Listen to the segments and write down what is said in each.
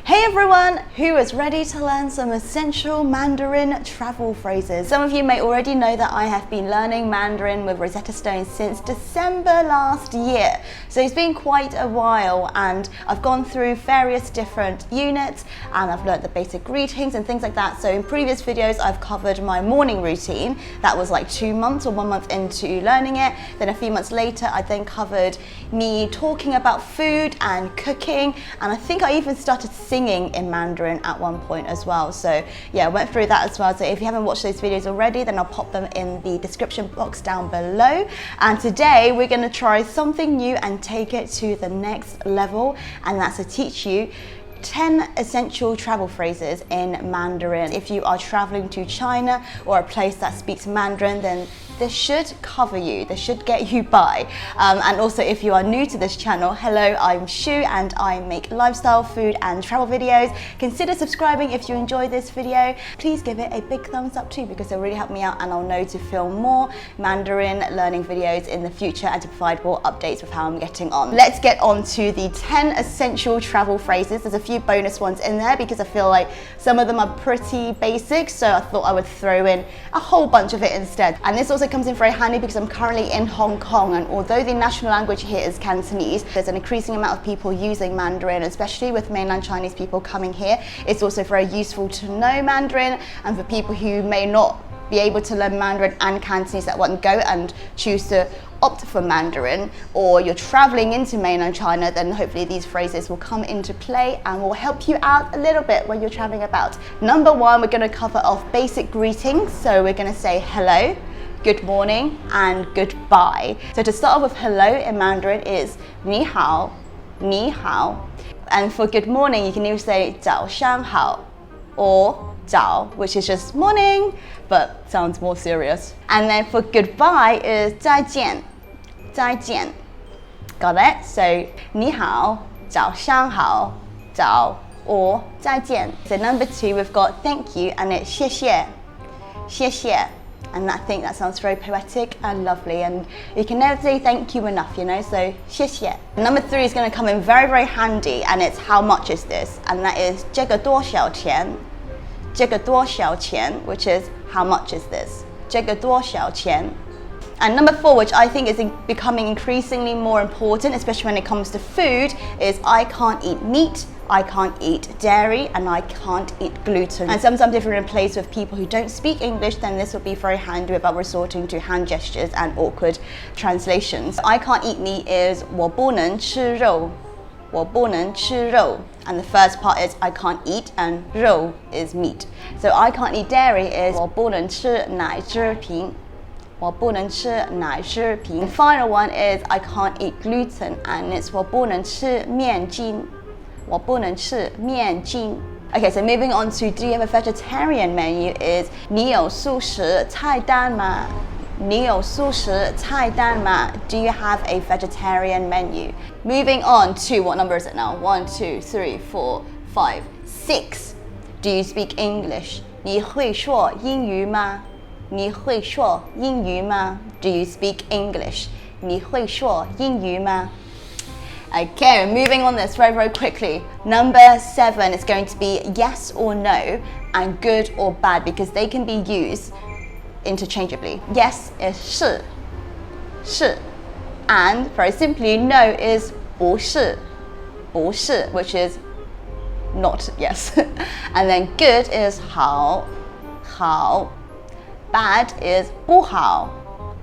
Hey everyone, who is ready to learn some essential Mandarin travel phrases? Some of you may already know that I have been learning Mandarin with Rosetta Stone since December last year. So it's been quite a while and I've gone through various different units and I've learned the basic greetings and things like that. So in previous videos I've covered my morning routine. That was like 2 months or 1 month into learning it. Then a few months later I then covered me talking about food and cooking, and I think I even started singing in Mandarin at one point as well. So yeah, I went through that as well. So if you haven't watched those videos already, then I'll pop them in the description box down below. And today we're going to try something new and take it to the next level, and that's to teach you 10 essential travel phrases in Mandarin. If you are traveling to China or a place that speaks Mandarin, then this should cover you, this should get you by. And also if you are new to this channel, hello, I'm Shu and I make lifestyle, food and travel videos. Consider subscribing if you enjoy this video. Please give it a big thumbs up too, because it'll really help me out and I'll know to film more Mandarin learning videos in the future and to provide more updates with how I'm getting on. Let's get on to the 10 essential travel phrases. There's a few bonus ones in there because I feel like some of them are pretty basic, so I thought I would throw in a whole bunch of it instead. And this also comes in very handy because I'm currently in Hong Kong, and although the national language here is Cantonese, there's an increasing amount of people using Mandarin, especially with mainland Chinese people coming here. It's also very useful to know Mandarin, and for people who may not be able to learn Mandarin and Cantonese at one go and choose to opt for Mandarin, or you're traveling into mainland China, then hopefully these phrases will come into play and will help you out a little bit when you're traveling about. Number one, we're going to cover off basic greetings. So we're going to say hello, good morning and goodbye. So to start off with hello in Mandarin is 你好, 你好. And for good morning you can either say 早上好 or 早, which is just morning but sounds more serious. And then for goodbye is 再见, 再见. Got it? So 你好, 早上好, 早 or 再见. So number two, we've got thank you and it's 谢谢, 谢谢. And I think that sounds very poetic and lovely, and you can never say thank you enough, you know, so 谢谢. Number three is going to come in very, very handy, and it's how much is this? And that is 这个多少钱? 这个多少钱, which is how much is this? 这个多少钱? And number four, which I think is becoming increasingly more important, especially when it comes to food, is I can't eat meat, I can't eat dairy, and I can't eat gluten. And sometimes if you're in a place with people who don't speak English, then this will be very handy without resorting to hand gestures and awkward translations. I can't eat meat is 我不能吃肉, 我不能吃肉. And the first part is I can't eat, and 肉 is meat. So I can't eat dairy is 我不能吃奶制品. 我不能吃奶制品. The final one is I can't eat gluten, and it's 我不能吃面筋. 我不能吃面筋. Okay, so moving on to do you have a vegetarian menu is 你有素食菜单吗? 你有素食菜单吗? Do you have a vegetarian menu? Moving on to, what number is it now? 1, 2, 3, 4, 5, 6. Do you speak English? 你会说英语吗? 你会说英语吗? Do you speak English? 你会说英语吗? Okay, we're moving on this very, very quickly. Number 7 is going to be yes or no, and good or bad, because they can be used interchangeably. Yes is 是, 是, and very simply no is 不是, 不是, which is not yes. And then good is 好, 好. Bad is 不好,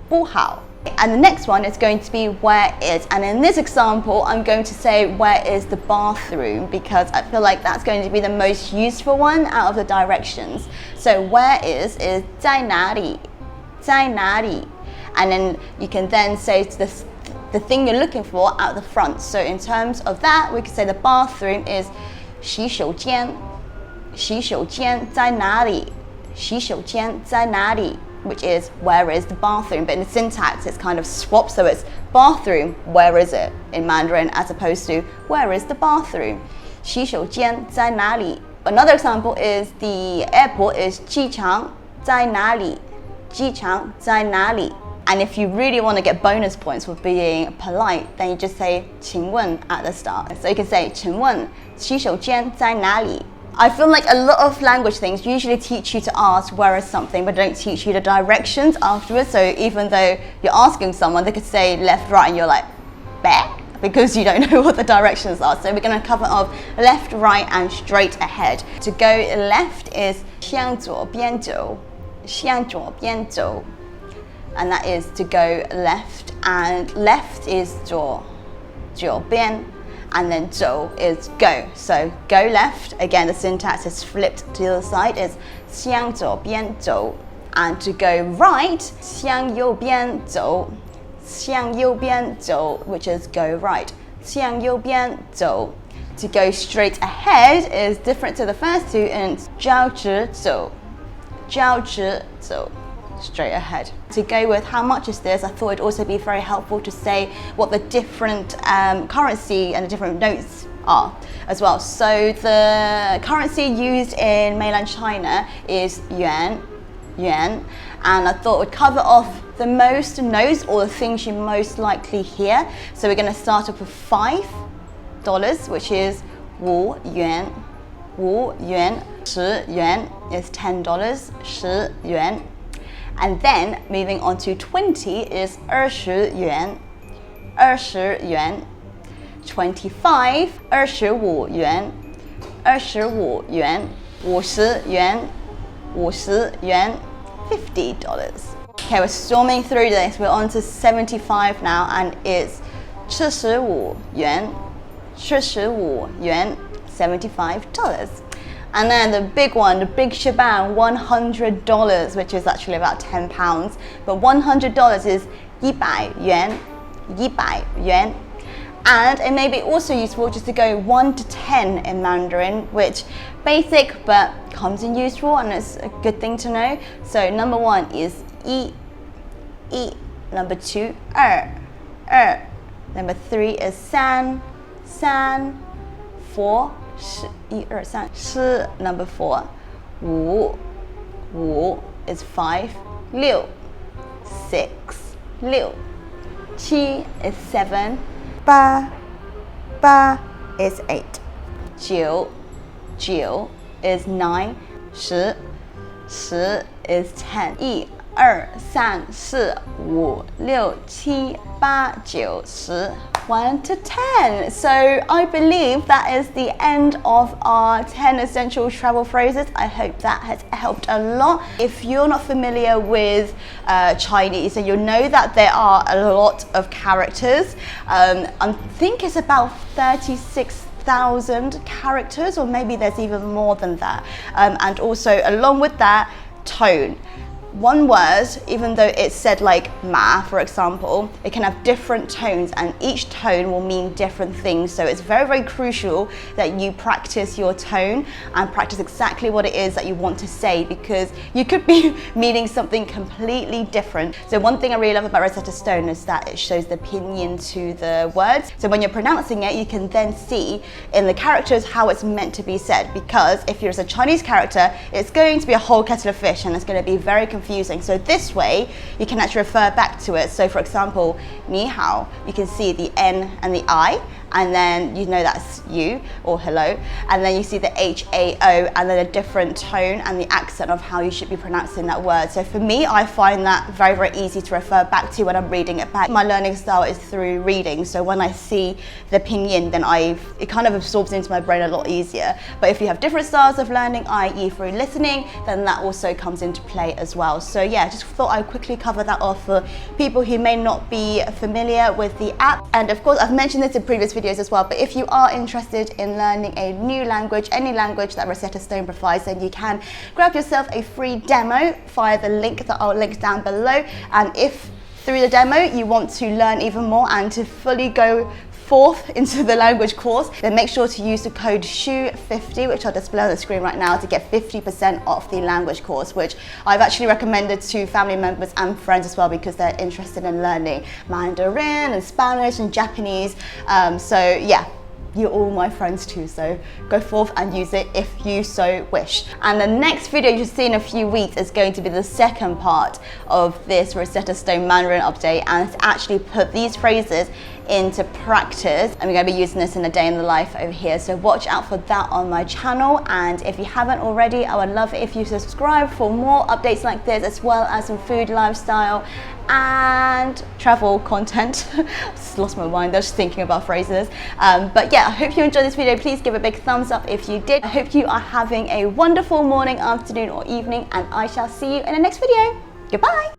不好. And the next one is going to be where is, and in this example I'm going to say where is the bathroom, because I feel like that's going to be the most useful one out of the directions. So where is 在哪里, 在哪里. And then you can then say the thing you're looking for out the front. So in terms of that, we could say the bathroom is 洗手间, 洗手间在哪里, 洗手间在哪里. Which is where is the bathroom, but in the syntax it's kind of swapped, so it's bathroom, where is it in Mandarin, as opposed to where is the bathroom, 洗手间在哪里. Another example is the airport is 机场在哪里, 机场在哪里. And if you really want to get bonus points for being polite, then you just say 请问 at the start. So you can say 请问洗手间在哪里? I feel like a lot of language things usually teach you to ask where is something, but don't teach you the directions afterwards. So even though you're asking someone, they could say left, right, and you're like, back, because you don't know what the directions are. So we're going to cover off left, right, and straight ahead. To go left is 向左边走, 向左边走. And that is to go left, and left is 左边, and then 走 is go. So go left, again the syntax is flipped to the other side, is 向左边走. And to go right, 向右边走, 向右边走, which is go right, 向右边走. To go straight ahead is different to the first two, and 交直走, 交直走. Straight ahead. To go with how much is this, I thought it'd also be very helpful to say what the different currency and the different notes are as well. So the currency used in mainland China is yuan, and I thought it would cover off the most notes or the things you most likely hear. So we're going to start off with $5, which is 5元, 5元, 10元 is $10, 10元. And then moving on to 20 is 20元, 20元. 25, 25元, 25元. 50元, 50元. $50. Okay, we're storming through this. We're on to 75 now, and it's 75元, 75元, $75. And then the big one, the big shebang, $100, which is actually about £10. But $100 is 100元, 100元. And it may be also useful just to go 1 to 10 in Mandarin, which basic but comes in useful, and it's a good thing to know. So number 1 is 一, number 2, 二, number 3 is 三, 4, 1, 2, 3, 4, number 4, 5 is 5, 6, 7 is 7, 8 is 8, 9 is 9, 10 is 10, 1, 2, 3, 4, 5, 6, 7, 8, 9, 10. 1 to 10. So I believe that is the end of our 10 essential travel phrases. I hope that has helped a lot. If you're not familiar with Chinese, then you'll know that there are a lot of characters. I think it's about 36,000 characters, or maybe there's even more than that. And also along with that, tone. One word, even though it's said like ma, for example, it can have different tones, and each tone will mean different things. So it's very, very crucial that you practice your tone and practice exactly what it is that you want to say, because you could be meaning something completely different. So one thing I really love about Rosetta Stone is that it shows the pinyin to the words. So when you're pronouncing it, you can then see in the characters how it's meant to be said, because if you're a Chinese character, it's going to be a whole kettle of fish, and it's going to be very confusing. So this way you can actually refer back to it. So for example, 你好, you can see the N and the I, and then you know that's you or hello, and then you see the HAO and then a different tone and the accent of how you should be pronouncing that word. So for me, I find that very, very easy to refer back to when I'm reading it back. My learning style is through reading, so when I see the pinyin, then it kind of absorbs into my brain a lot easier. But if you have different styles of learning, i.e. through listening, then that also comes into play as well. So yeah, just thought I'd quickly cover that off for people who may not be familiar with the app. And of course, I've mentioned this in previous videos as well, but if you are interested in learning a new language, any language that Rosetta Stone provides, then you can grab yourself a free demo via the link that I'll link down below. And if through the demo you want to learn even more and to fully go forth into the language course, then make sure to use the code SHU50, which I'll display on the screen right now, to get 50% off the language course, which I've actually recommended to family members and friends as well, because they're interested in learning Mandarin and Spanish and Japanese. So yeah, you're all my friends too, so go forth and use it if you so wish. And the next video you'll see in a few weeks is going to be the second part of this Rosetta Stone Mandarin update, and it's actually put these phrases into practice, and we're going to be using this in a day in the life over here, so watch out for that on my channel. And if you haven't already, I would love it if you subscribe for more updates like this, as well as some food, lifestyle and travel content. Just lost my mind, I was just thinking about phrases. But yeah, I hope you enjoyed this video. Please give a big thumbs up if you did. I hope you are having a wonderful morning, afternoon or evening, and I shall see you in the next video. Goodbye.